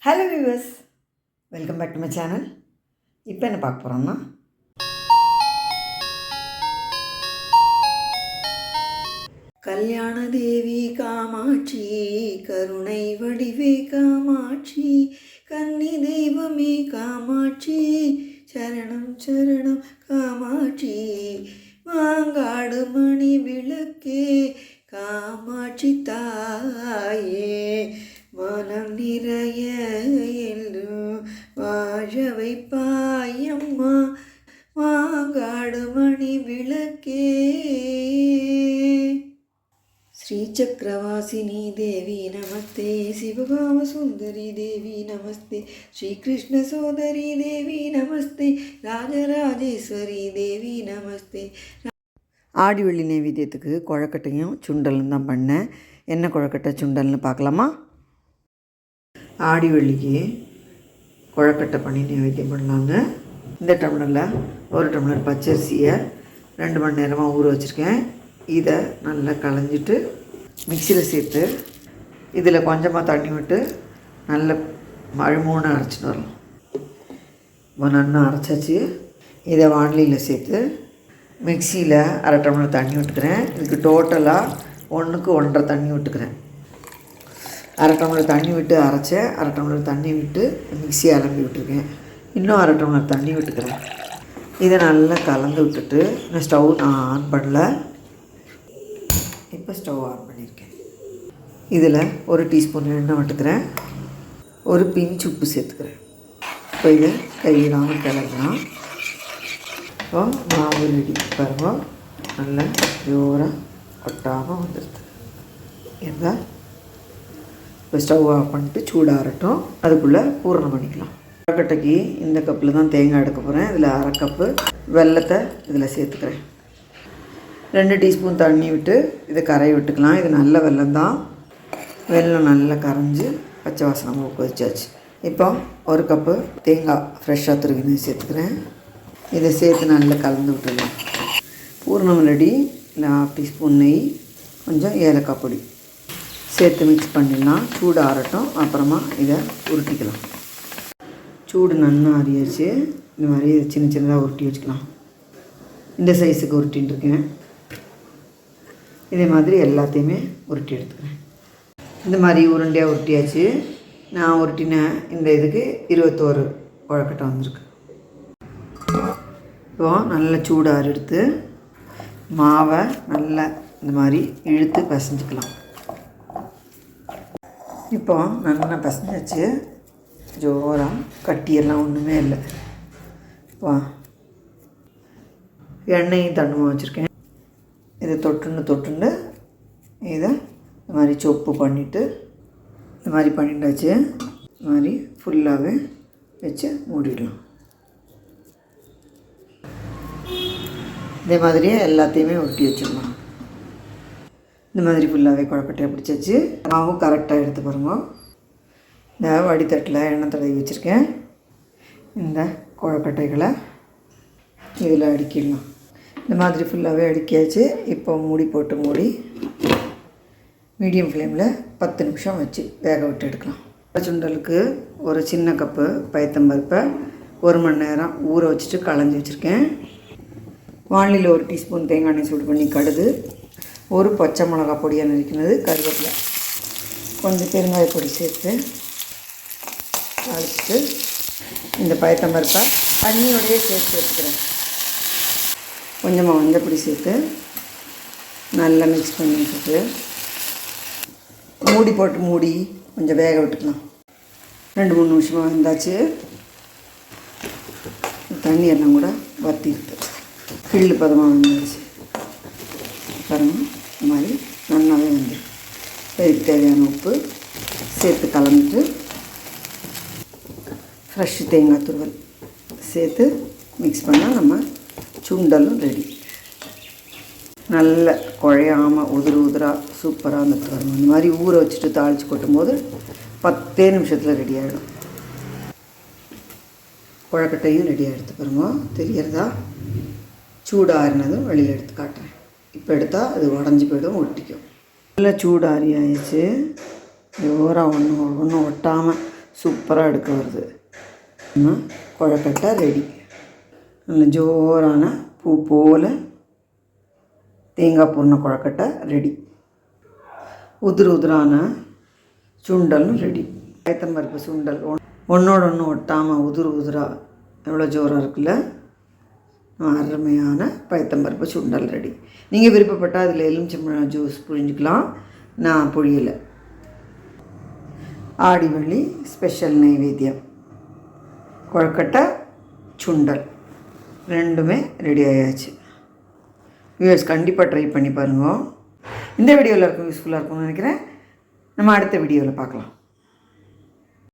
Hello viewers, welcome back to my channel. இப்போ என்ன பார்க்க போகிறோம்னா கல்யாண தேவி காமாட்சி, கருணை வடிவே காமாட்சி, கன்னி தெய்வமே காமாட்சி, சரணம் சரணம் காமாட்சி, மாங்காடு மணி விளக்கே காமாட்சி தாயே, மனம் நிறைய எல்லோரும் வாழ வைப்பாயம்மா, மாங்காடு மணி விளக்கே. ஸ்ரீசக்கரவாசினி தேவி நமஸ்தே, சிவகாம சுந்தரி தேவி நமஸ்தே, ஸ்ரீகிருஷ்ண சோதரி தேவி நமஸ்தே, ராஜராஜேஸ்வரி தேவி நமஸ்தே. ஆடி வெள்ளி நைவேத்தியத்துக்கு கொழக்கட்டையும் சுண்டலும் தான் பண்ணேன். என்ன கொழக்கட்டை சுண்டல்னு பார்க்கலாமா? ஆடி வெள்ளிக்கு கொழக்கட்டை பண்ணி நைவேத்தியம் பண்ணலாங்க. இந்த டம்ளரில் ஒரு டம்ளர் பச்சரிசியை 2 மணி நேரமாக ஊற வச்சுருக்கேன். இதை நல்லா களைஞ்சிட்டு மிக்சியில் சேர்த்து இதில் கொஞ்சமாக தண்ணி விட்டு நல்ல மழுமூணு அரைச்சிட்டு வரலாம். இப்போ நல்லா அரைச்சாச்சு. இதை வானிலையில் சேர்த்து மிக்சியில் 1/2 டம்ளர் தண்ணி விட்டுக்கிறேன். இதுக்கு டோட்டலாக 1க்கு 1.5 தண்ணி விட்டுக்கிறேன். 1/2 டம்ளர் தண்ணி விட்டு அரைச்சேன். 1/2 டம்ளர் தண்ணி விட்டு மிக்சியை அலம்பி விட்டுருக்கேன். இன்னும் 1/2 டம்ளர் தண்ணி விட்டுக்கிறேன். இதை நல்லா கலந்து விட்டுட்டு நான் ஸ்டவ் ஆன் பண்ணல. இப்போ ஸ்டவ் ஆன் பண்ணியிருக்கேன். இதில் 1 டீஸ்பூன் எண்ணெய் விட்டுக்கிறேன். ஒரு பிஞ்ச் உப்பு சேர்த்துக்கிறேன். இப்போ இதை கையிடாமல் கிளறலாம். இப்போ மாவு ரெடி பாருங்க, நல்லா ஜோராக ஒட்டாமல் வந்துடுது. இருந்தால் இப்போ ஸ்டவ் ஆஃப் பண்ணிட்டு சூடாகட்டும். அதுக்குள்ளே பூரணம் பண்ணிக்கலாம். கொழக்கட்டைக்கு இந்த கப்பில் தான் தேங்காய் எடுக்க போகிறேன். இதில் 1/2 கப்பு வெல்லத்தை இதில் சேர்த்துக்கிறேன். 2 டீஸ்பூன் தண்ணி விட்டு இதை கரைய விட்டுக்கலாம். இது நல்ல வெல்லம் தான். வெல்லம் நல்லா கரைஞ்சி பச்சை வாசனை கொதிச்சாச்சு. இப்போ 1 கப்பு தேங்காய் ஃப்ரெஷ்ஷாக துருவினு சேர்த்துக்கிறேன். இதை சேர்த்து நல்லா கலந்து விட்டுடலாம். பூரணம் ரெடி. இல்லை 1/2 டீஸ்பூன் நெய், கொஞ்சம் ஏலக்காய் பொடி சேர்த்து மிக்ஸ் பண்ணிடலாம். சூடு ஆறட்டும். அப்புறமா இதை உருட்டிக்கலாம். சூடு நல்லா ஆறியாச்சு. இந்த மாதிரி சின்ன சின்னதாக உருட்டி வச்சுக்கலாம். இந்த சைஸுக்கு உருட்டின்னு இருக்கேன். இதே மாதிரி எல்லாத்தையுமே உருட்டி எடுத்துக்கிறேன். இந்த மாதிரி உருண்டையாக உருட்டியாச்சு. நான் உருட்டின இந்த இதுக்கு 21 கொழக்கட்டை வந்திருக்கு. இப்போது நல்லா சூடாறு எடுத்து மாவை நல்லா இந்த மாதிரி இழுத்து பிசைஞ்சிக்கலாம். இப்போ நல்லா பிசைஞ்சாச்சு. ஜோராக கட்டியெல்லாம் ஒன்றுமே இல்லை. வா, எண்ணெயும் தண்ணுமாக வச்சுருக்கேன். இதை தொட்டுண்டு இதை இந்த மாதிரி சொப்பு பண்ணிவிட்டு இந்த மாதிரி பண்ணிட்டாச்சு. இந்த மாதிரி ஃபுல்லாகவே வச்சு மூடிடலாம். இதே மாதிரியே எல்லாத்தையுமே ஒட்டி வச்சிடலாம். இந்த மாதிரி ஃபுல்லாகவே கொழக்கட்டையாக பிடிச்சாச்சு. மாவும் கரெக்டாக எடுத்து பாருங்க. இந்த வடித்தட்டில் எண்ணெய் தடவி வச்சுருக்கேன். இந்த கொழக்கட்டைகளை இதில் அடுக்கிடலாம். இந்த மாதிரி ஃபுல்லாகவே அடுக்கியாச்சு. இப்போ மூடி போட்டு மூடி மீடியம் ஃப்ளேமில் 10 நிமிஷம் வச்சு வேக விட்டு எடுக்கலாம். சுண்டலுக்கு ஒரு சின்ன கப்பு பயத்தம்பருப்பை 1 மணி நேரம் ஊற வச்சுட்டு களைஞ்சி வச்சுருக்கேன். வானிலையில் 1 டீஸ்பூன் தேங்காய் எண்ணெய் சூடு பண்ணி கடுகு, 1 பச்சை மிளகா பொடியாக நறுக்கினது, கருவேப்பிலை, கொஞ்சம் பெருங்காய பொடி சேர்த்து அழைச்சிட்டு இந்த பயத்தம்பருப்பை தண்ணியோடையே சேர்த்து வச்சுக்கிறேன். கொஞ்சமாக மஞ்சப்பொடி சேர்த்து நல்லா மிக்ஸ் பண்ணி வச்சுட்டு மூடி போட்டு மூடி கொஞ்சம் வேக விட்டுக்கலாம். 2-3 நிமிஷமாக வந்தாச்சு. தண்ணி எல்லாம் கூட வற்றிடுது. கிள்ளு பதமாக வந்துடுச்சு பாருங்கள். இந்த மாதிரி நல்லாவே வந்து இதுக்கு தேவையான உப்பு சேர்த்து கலந்துட்டு ஃப்ரெஷ் தேங்காய் துருவல் சேர்த்து மிக்ஸ் பண்ணால் நம்ம சுண்டலும் ரெடி. நல்ல குழையாமல் உதிராக சூப்பராக வந்துட்டு வரணும். இந்த மாதிரி ஊற வச்சுட்டு தாளித்து கொட்டும்போது 10 நிமிஷத்தில் ரெடி ஆகிடும். கொழக்கட்டையும் ரெடியாக எடுத்து பாருங்க. தெரியறதா? சூடாறினதும் வெளியில் எடுத்து காட்டுறேன். இப்போ எடுத்தால் அது உடஞ்சி போய்டும், ஒட்டிக்கும். நல்லா சூடாறி ஆயிடுச்சு. ஜோராக ஒன்றும் ஒட்டாமல் சூப்பராக எடுக்க வருது. கொழுக்கட்டை ரெடி. நல்ல ஜோரான பூ போல் தேங்காய் பூர்ண கொழுக்கட்டை ரெடி. உதிரான சுண்டலும் ரெடி. பயத்தம்பருப்பு சுண்டல் ஒன்றோட ஒன்று ஒட்டாமல் உதிராக எவ்வளோ ஜோராக இருக்குல்ல. அருமையான பயத்தம்பருப்பு சுண்டல் ரெடி. நீங்கள் விருப்பப்பட்டால் அதில் எலுமிச்சம்பழம் ஜூஸ் புழிஞ்சிக்கலாம். நான் புழியலை. ஆடிவள்ளி ஸ்பெஷல் நைவேத்தியம் கொழுக்கட்டை சுண்டல் ரெண்டுமே ரெடி ஆயாச்சு. வியூவர்ஸ் கண்டிப்பாக ட்ரை பண்ணி பாருங்க. இந்த வீடியோவில் இருக்கும் யூஸ்ஃபுல்லாக இருக்கும்னு நினைக்கிறேன். நம்ம அடுத்த வீடியோவில் பார்க்கலாம்.